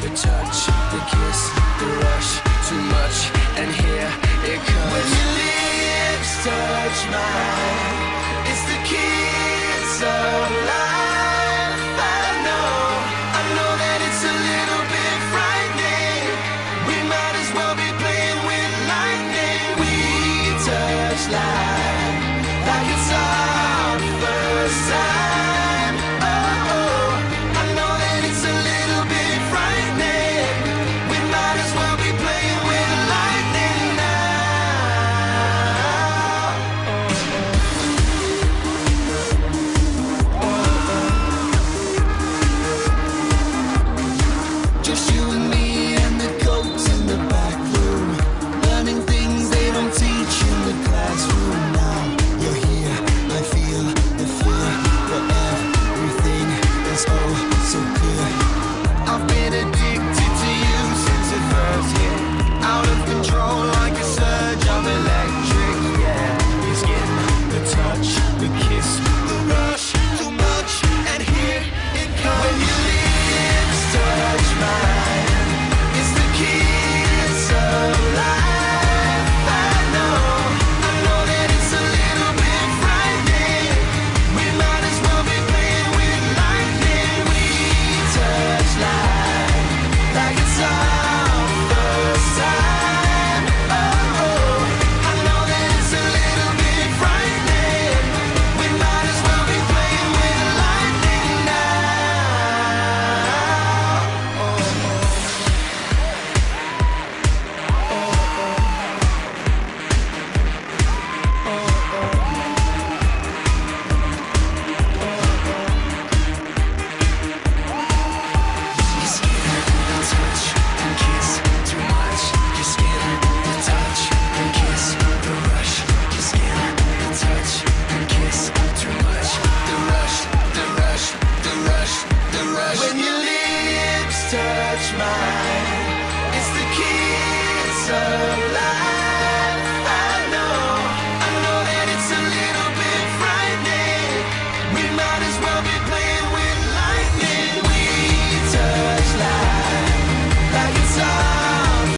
the touch, the kiss, the rush, too much, and here it comes. When your lips touch mine, it's the kiss of life. I know that it's a little bit frightening. We might as well be playing with lightning. We touch like it's our first time. Oh, I know that it's a little bit frightening. We might as well be playing with lightning now. Just you and me and the goats in the back room, learning things they don't teach in the classroom. Now you're here, I feel the fear, but everything is oh so good. I've been addicted to you since it first hit, out of control like a surge of electric. Yeah, your skin, the touch, the kiss, the rush, too much, and here it comes. When your lips touch mine, it's the kiss of life. I know that it's a little bit frightening. We might as well be playing with lightning. We touch like it's our first time. Oh, I know that it's a little bit frightening. We might as well be playing with lightning now. When your lips touch mine, it's the kiss of life.